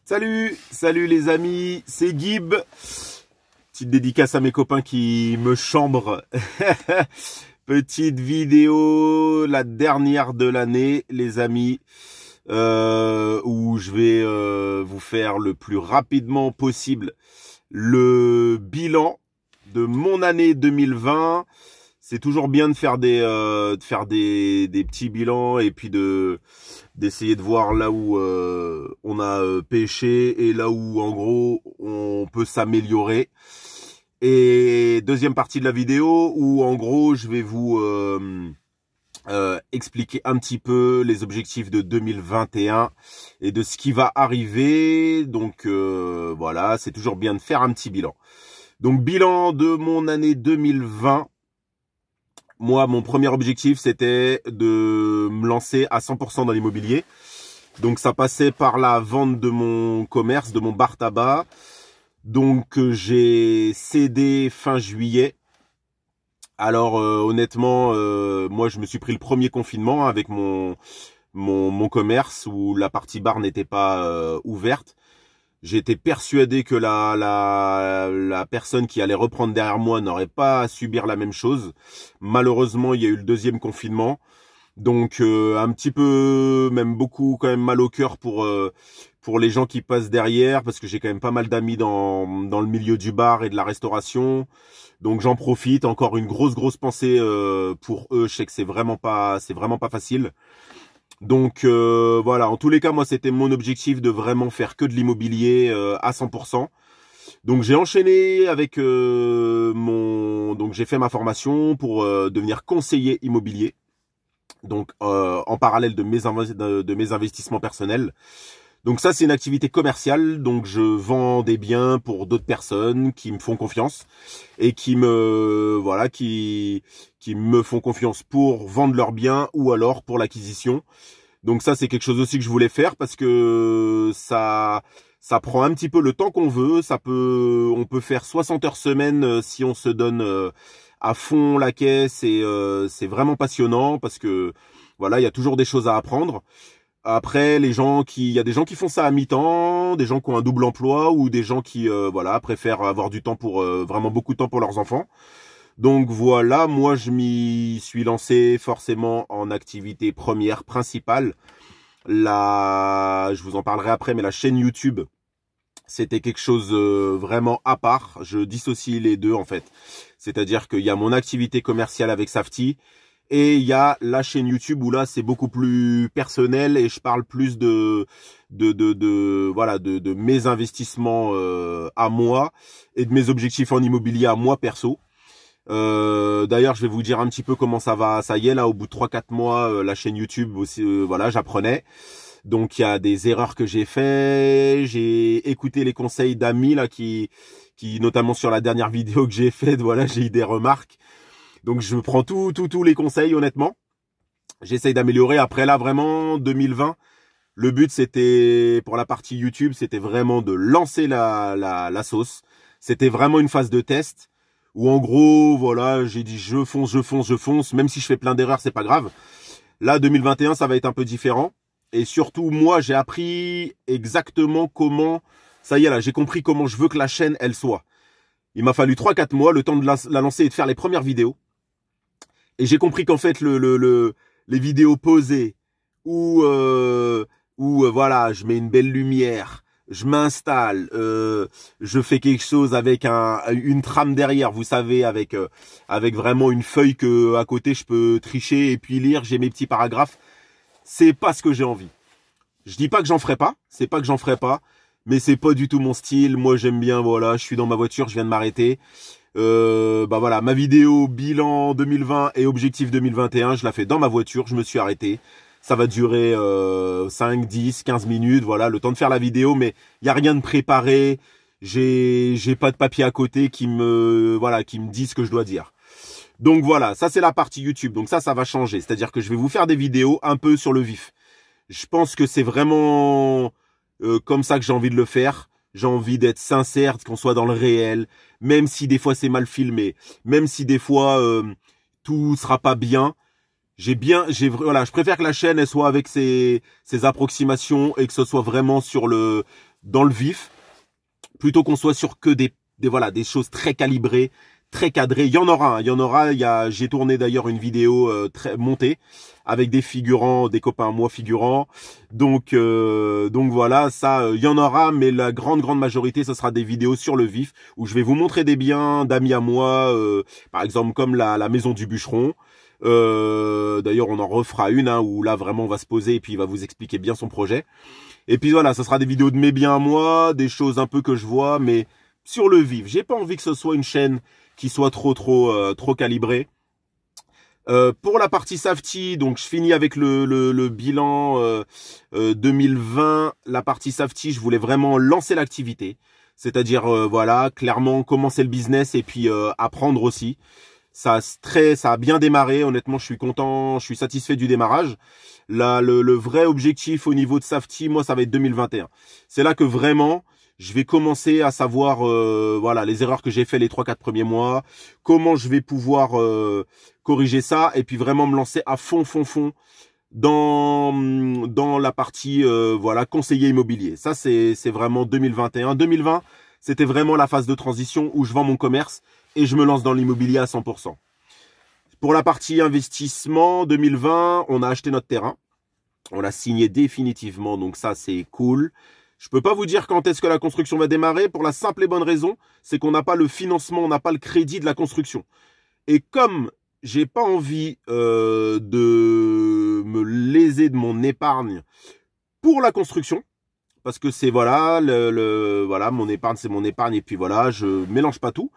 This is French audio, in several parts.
Salut les amis, c'est Guib. Petite dédicace à mes copains qui me chambrent. Petite vidéo, la dernière de l'année, les amis, où je vais vous faire le plus rapidement possible le bilan de mon année 2020. C'est toujours bien de faire des petits bilans et puis d'essayer de voir là où on a pêché et là où en gros on peut s'améliorer. Et deuxième partie de la vidéo où en gros je vais vous expliquer un petit peu les objectifs de 2021 et de ce qui va arriver. Donc voilà, c'est toujours bien de faire un petit bilan. Donc bilan de mon année 2020. Moi, mon premier objectif, c'était de me lancer à 100% dans l'immobilier. Donc, ça passait par la vente de mon commerce, de mon bar tabac. Donc, j'ai cédé fin juillet. Alors, honnêtement, moi, je me suis pris le premier confinement avec mon commerce où la partie bar n'était pas ouverte. J'étais persuadé que la personne qui allait reprendre derrière moi n'aurait pas à subir la même chose. Malheureusement, il y a eu le deuxième confinement. Donc, un petit peu, même beaucoup quand même mal au cœur pour les gens qui passent derrière, parce que j'ai quand même pas mal d'amis dans le milieu du bar et de la restauration. Donc, j'en profite. Encore une grosse pensée pour eux. Je sais que c'est vraiment pas facile. Donc voilà, en tous les cas, moi c'était mon objectif de vraiment faire que de l'immobilier à 100%. Donc j'ai enchaîné avec donc j'ai fait ma formation pour devenir conseiller immobilier. Donc en parallèle de mes investissements personnels. Donc ça c'est une activité commerciale, donc je vends des biens pour d'autres personnes qui me font confiance et qui me font confiance pour vendre leurs biens ou alors pour l'acquisition. Donc ça c'est quelque chose aussi que je voulais faire parce que ça prend un petit peu le temps qu'on veut, on peut faire 60 heures semaine si on se donne à fond la caisse et c'est vraiment passionnant parce que voilà, il y a toujours des choses à apprendre. Après, il y a des gens qui font ça à mi-temps, des gens qui ont un double emploi ou des gens qui préfèrent avoir du temps pour vraiment beaucoup de temps pour leurs enfants. Donc voilà, moi je m'y suis lancé forcément en activité première, principale. Je vous en parlerai après, mais la chaîne YouTube, c'était quelque chose vraiment à part. Je dissocie les deux en fait. C'est-à-dire qu'il y a mon activité commerciale avec Safety. Et il y a la chaîne YouTube où là c'est beaucoup plus personnel et je parle plus de mes investissements à moi et de mes objectifs en immobilier à moi perso. D'ailleurs je vais vous dire un petit peu comment ça va. Ça y est là, au bout de 3-4 mois, la chaîne YouTube aussi, j'apprenais. Donc il y a des erreurs que j'ai fait. J'ai écouté les conseils d'amis là qui notamment sur la dernière vidéo que j'ai faite, voilà, j'ai eu des remarques. Donc je prends tous les conseils honnêtement. J'essaye d'améliorer. Après là vraiment 2020, le but c'était pour la partie YouTube, c'était vraiment de lancer la sauce. C'était vraiment une phase de test où en gros voilà, j'ai dit je fonce, même si je fais plein d'erreurs, c'est pas grave. Là 2021, ça va être un peu différent et surtout moi, j'ai appris exactement comment ça y est là, j'ai compris comment je veux que la chaîne elle soit. Il m'a fallu 3-4 mois, le temps de la lancer et de faire les premières vidéos. Et j'ai compris qu'en fait les vidéos posées où voilà, je mets une belle lumière, je m'installe, je fais quelque chose avec une trame derrière, vous savez, avec vraiment une feuille que à côté je peux tricher et puis lire, j'ai mes petits paragraphes. C'est pas ce que j'ai envie. Je dis pas que j'en ferai pas, c'est pas que j'en ferai pas, mais c'est pas du tout mon style. Moi j'aime bien, voilà, je suis dans ma voiture, je viens de m'arrêter. Voilà, ma vidéo bilan 2020 et objectif 2021, je la fais dans ma voiture, je me suis arrêté. Ça va durer 5, 10, 15 minutes, voilà, le temps de faire la vidéo, mais il y a rien de préparé. J'ai pas de papier à côté qui me dit ce que je dois dire. Donc voilà, ça c'est la partie YouTube. Donc ça va changer, c'est-à-dire que je vais vous faire des vidéos un peu sur le vif. Je pense que c'est vraiment comme ça que j'ai envie de le faire. J'ai envie d'être sincère, qu'on soit dans le réel, même si des fois c'est mal filmé, même si des fois tout sera pas bien. Je préfère que la chaîne elle soit avec ses approximations et que ce soit vraiment sur le dans le vif, plutôt qu'on soit sur que voilà, des choses très calibrées, très cadrées. Il y en aura, hein, il y en aura. J'ai tourné d'ailleurs une vidéo très montée avec des figurants, des copains à moi figurants. Donc voilà, ça, il y en aura, mais la grande majorité, ce sera des vidéos sur le vif où je vais vous montrer des biens d'amis à moi, par exemple comme la maison du bûcheron. D'ailleurs, on en refera une hein, où là vraiment on va se poser et puis il va vous expliquer bien son projet. Et puis voilà, ça sera des vidéos de mes biens à moi, des choses un peu que je vois, mais sur le vif. J'ai pas envie que ce soit une chaîne qui soit trop calibrée. Pour la partie Safety, donc je finis avec le bilan 2020. La partie Safety, je voulais vraiment lancer l'activité. C'est-à-dire, voilà, clairement commencer le business et puis apprendre aussi. Ça a bien démarré. Honnêtement, je suis content, je suis satisfait du démarrage. Là, le vrai objectif au niveau de Safety, moi, ça va être 2021. C'est là que vraiment, je vais commencer à savoir voilà les erreurs que j'ai fait les 3-4 premiers mois, comment je vais pouvoir corriger ça et puis vraiment me lancer à fond dans la partie voilà conseiller immobilier. Ça c'est vraiment 2021. 2020, c'était vraiment la phase de transition où je vends mon commerce et je me lance dans l'immobilier à 100%. Pour la partie investissement, 2020, on a acheté notre terrain. On l'a signé définitivement, donc ça c'est cool. Je peux pas vous dire quand est-ce que la construction va démarrer pour la simple et bonne raison, c'est qu'on n'a pas le financement, on n'a pas le crédit de la construction. Et comme j'ai pas envie de me léser de mon épargne pour la construction, parce que c'est voilà, voilà, mon épargne c'est mon épargne et puis voilà, je mélange pas tout.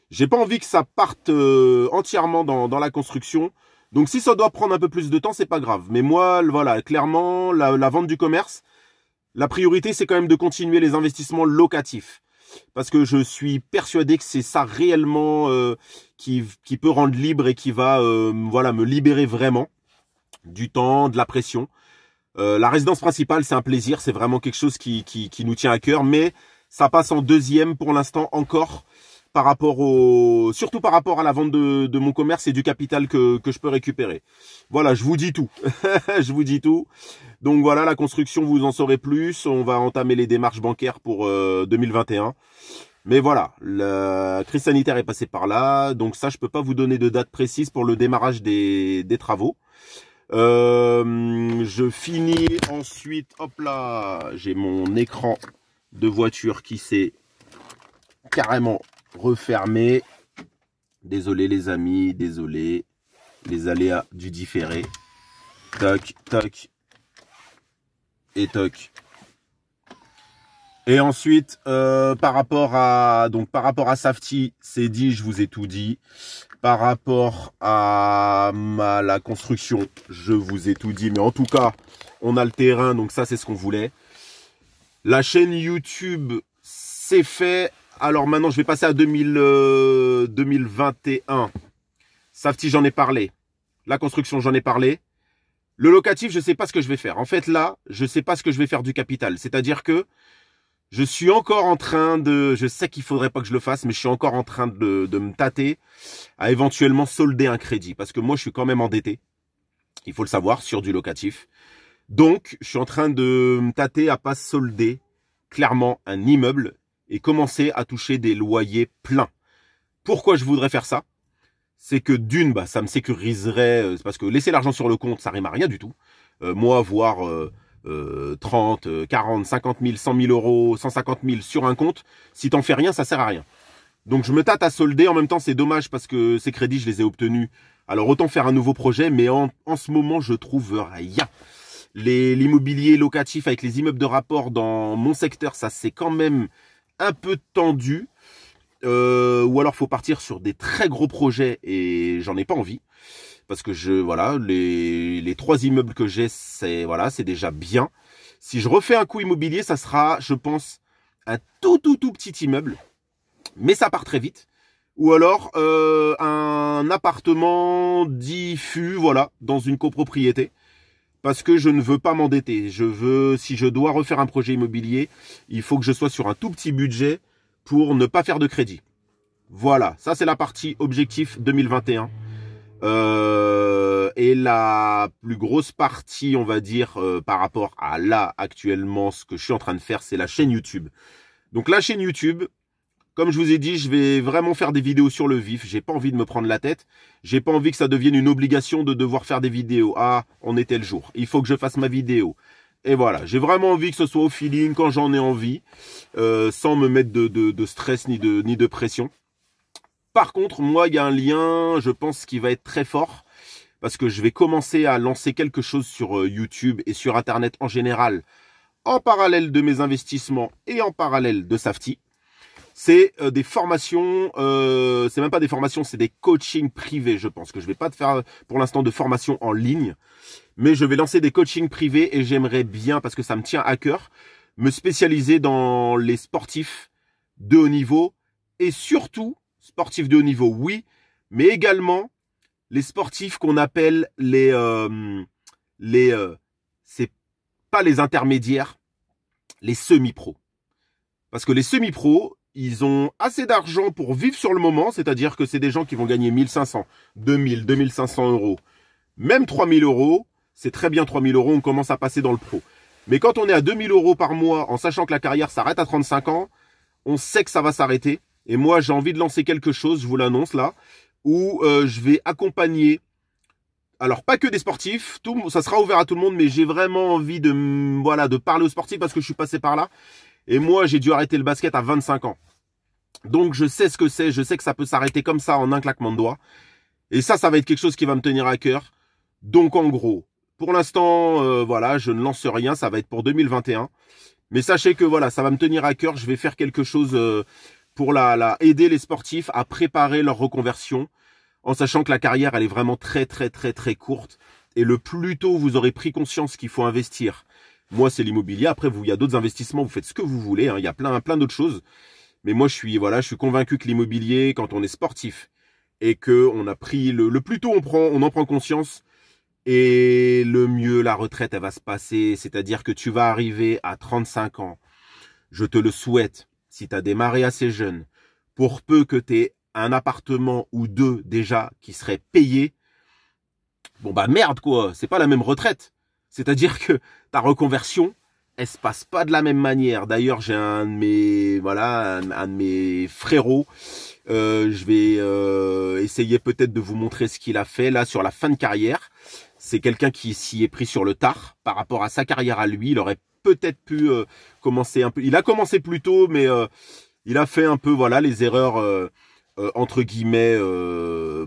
J'ai pas envie que ça parte entièrement dans la construction. Donc si ça doit prendre un peu plus de temps, c'est pas grave. Mais moi, voilà, clairement, la vente du commerce, la priorité, c'est quand même de continuer les investissements locatifs. Parce que je suis persuadé que c'est ça réellement qui peut rendre libre et qui va voilà, me libérer vraiment du temps, de la pression. La résidence principale, c'est un plaisir, c'est vraiment quelque chose qui nous tient à cœur. Mais ça passe en deuxième pour l'instant encore. Surtout par rapport à la vente de mon commerce et du capital que je peux récupérer. Voilà, je vous dis tout. Je vous dis tout. Donc voilà, la construction, vous en saurez plus. On va entamer les démarches bancaires pour 2021. Mais voilà, la crise sanitaire est passée par là. Donc ça, je peux pas vous donner de date précise pour le démarrage des travaux. Je finis ensuite, hop là, j'ai mon écran de voiture qui s'est carrément refermé. Désolé les amis, désolé. Les aléas du différé. Toc, toc. Et toc. Et ensuite, par rapport à Safety, c'est dit, je vous ai tout dit. Par rapport à la construction, je vous ai tout dit. Mais en tout cas, on a le terrain, donc ça, c'est ce qu'on voulait. La chaîne YouTube, c'est fait. Alors maintenant, je vais passer à 2021. Safety, j'en ai parlé. La construction, j'en ai parlé. Le locatif, je ne sais pas ce que je vais faire. En fait, là, je ne sais pas ce que je vais faire du capital. C'est-à-dire que je suis encore en train de... Je sais qu'il ne faudrait pas que je le fasse, mais je suis encore en train de me tâter à éventuellement solder un crédit. Parce que moi, je suis quand même endetté. Il faut le savoir, sur du locatif. Donc, je suis en train de me tâter à pas solder clairement un immeuble et commencer à toucher des loyers pleins. Pourquoi je voudrais faire ça? C'est que d'une, bah, ça me sécuriserait, parce que laisser l'argent sur le compte, ça rime à rien du tout. Moi, voir 30, 40, 50 000, 100 000 euros, 150 000 sur un compte, si t'en fais rien, ça sert à rien. Donc je me tâte à solder. En même temps, c'est dommage parce que ces crédits, je les ai obtenus. Alors autant faire un nouveau projet, mais en ce moment, je trouve rien. L'immobilier locatif avec les immeubles de rapport dans mon secteur, ça c'est quand même un peu tendu. Ou alors faut partir sur des très gros projets et j'en ai pas envie. Parce que voilà, les 3 immeubles que j'ai, c'est déjà bien. Si je refais un coup immobilier, ça sera, je pense, un tout petit immeuble. Mais ça part très vite. Ou alors un appartement diffus, voilà, dans une copropriété. Parce que je ne veux pas m'endetter. Si je dois refaire un projet immobilier, il faut que je sois sur un tout petit budget pour ne pas faire de crédit. Voilà, ça c'est la partie objectif 2021. Et la plus grosse partie, on va dire, par rapport à là, actuellement, ce que je suis en train de faire, c'est la chaîne YouTube. Donc la chaîne YouTube, comme je vous ai dit, je vais vraiment faire des vidéos sur le vif. J'ai pas envie de me prendre la tête. J'ai pas envie que ça devienne une obligation de devoir faire des vidéos. Ah, on est tel jour. Il faut que je fasse ma vidéo. Et voilà, j'ai vraiment envie que ce soit au feeling, quand j'en ai envie, sans me mettre de stress ni de pression. Par contre, moi, il y a un lien, je pense, qui va être très fort, parce que je vais commencer à lancer quelque chose sur YouTube et sur Internet en général, en parallèle de mes investissements et en parallèle de Safety. C'est des formations, c'est même pas des formations, c'est des coachings privés, je pense, que je vais pas faire pour l'instant de formation en ligne, mais je vais lancer des coachings privés et j'aimerais bien, parce que ça me tient à cœur, me spécialiser dans les sportifs de haut niveau et surtout, sportifs de haut niveau, oui, mais également les sportifs qu'on appelle c'est pas les intermédiaires, les semi-pros. Parce que les semi-pros, ils ont assez d'argent pour vivre sur le moment, c'est-à-dire que c'est des gens qui vont gagner 1500, 2000, 2500 euros, même 3000 euros, c'est très bien 3000 euros, on commence à passer dans le pro. Mais quand on est à 2000 euros par mois, en sachant que la carrière s'arrête à 35 ans, on sait que ça va s'arrêter. Et moi, j'ai envie de lancer quelque chose, je vous l'annonce là, où je vais accompagner, alors pas que des sportifs, ça sera ouvert à tout le monde, mais j'ai vraiment envie de parler aux sportifs parce que je suis passé par là. Et moi, j'ai dû arrêter le basket à 25 ans. Donc, je sais ce que c'est. Je sais que ça peut s'arrêter comme ça en un claquement de doigts. Et ça va être quelque chose qui va me tenir à cœur. Donc, en gros, pour l'instant, voilà, je ne lance rien. Ça va être pour 2021. Mais sachez que, voilà, ça va me tenir à cœur. Je vais faire quelque chose pour aider les sportifs à préparer leur reconversion. En sachant que la carrière, elle est vraiment très, très, très, très courte. Et le plus tôt vous aurez pris conscience qu'il faut investir. Moi, c'est l'immobilier. Après, il y a d'autres investissements. Vous faites ce que vous voulez. Hein. Il y a plein d'autres choses. Mais moi, je suis convaincu que l'immobilier, quand on est sportif et que on a pris le plus tôt on en prend conscience et le mieux la retraite, elle va se passer. C'est-à-dire que tu vas arriver à 35 ans. Je te le souhaite. Si tu as démarré assez jeune, pour peu que tu aies un appartement ou deux déjà qui seraient payés, bon bah merde quoi, c'est pas la même retraite. C'est-à-dire que ta reconversion, elle se passe pas de la même manière. D'ailleurs, j'ai un de mes frérots. Je vais essayer peut-être de vous montrer ce qu'il a fait là sur la fin de carrière. C'est quelqu'un qui s'y est pris sur le tard par rapport à sa carrière à lui. Il aurait peut-être pu commencer un peu. Il a commencé plus tôt, mais il a fait un peu les erreurs. Entre guillemets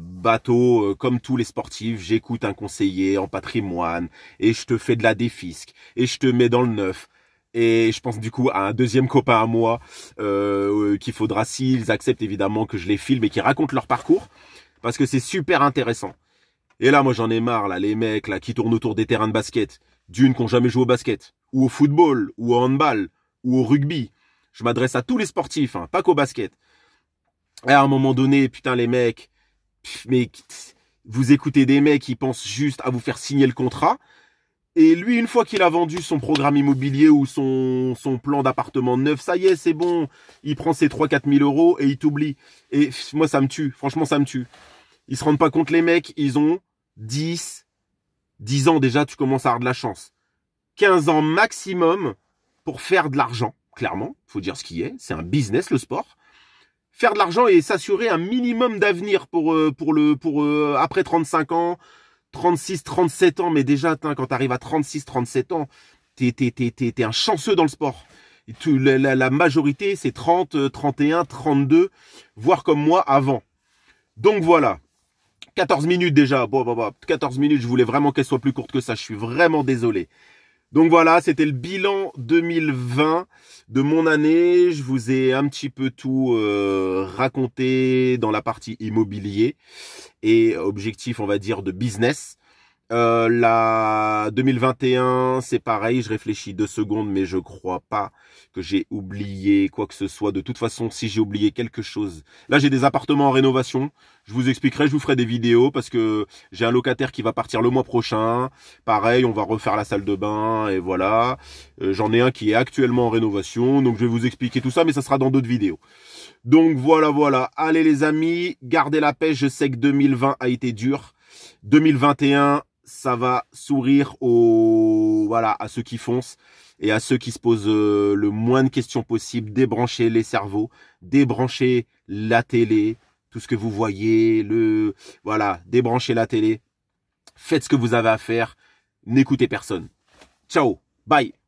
bateau, comme tous les sportifs, j'écoute un conseiller en patrimoine et je te fais de la défisque et je te mets dans le neuf. Et je pense du coup à un deuxième copain à moi qu'il faudra, s'ils acceptent évidemment, que je les filme et qu'ils racontent leur parcours, parce que c'est super intéressant. Et là, moi j'en ai marre là, les mecs là qui tournent autour des terrains de basket, d'une qui n'ont jamais joué au basket, ou au football, ou au handball, ou au rugby. Je m'adresse à tous les sportifs, hein, pas qu'au basket. Et à un moment donné, putain les mecs, mais vous écoutez des mecs qui pensent juste à vous faire signer le contrat. Et lui, une fois qu'il a vendu son programme immobilier ou son plan d'appartement neuf, ça y est, c'est bon. Il prend ses 3-4 000 euros et il t'oublie. Et moi, ça me tue. Franchement, ça me tue. Ils se rendent pas compte, les mecs, ils ont 10 ans déjà, tu commences à avoir de la chance. 15 ans maximum pour faire de l'argent. Clairement, faut dire ce qui est. C'est un business, le sport. Faire de l'argent et s'assurer un minimum d'avenir pour après 35 ans, 36, 37 ans. Mais déjà, quand tu arrives à 36, 37 ans, t'es un chanceux dans le sport. La majorité, c'est 30, 31, 32, voire comme moi avant. Donc voilà. 14 minutes déjà. Bon, 14 minutes, je voulais vraiment qu'elle soit plus courte que ça. Je suis vraiment désolé. Donc voilà, c'était le bilan 2020 de mon année. Je vous ai un petit peu tout raconté dans la partie immobilier et objectif, on va dire, de business. La 2021, c'est pareil, je réfléchis 2 secondes, mais je crois pas que j'ai oublié quoi que ce soit. De toute façon, si j'ai oublié quelque chose... Là, j'ai des appartements en rénovation. Je vous expliquerai, je vous ferai des vidéos parce que j'ai un locataire qui va partir le mois prochain. Pareil, on va refaire la salle de bain et voilà. J'en ai un qui est actuellement en rénovation, donc je vais vous expliquer tout ça, mais ça sera dans d'autres vidéos. Donc voilà. Allez les amis, gardez la pêche. Je sais que 2020 a été dur. 2021, ça va sourire à ceux qui foncent et à ceux qui se posent le moins de questions possible. Débranchez les cerveaux, débranchez la télé, tout ce que vous voyez, débranchez la télé. Faites ce que vous avez à faire. N'écoutez personne. Ciao, bye.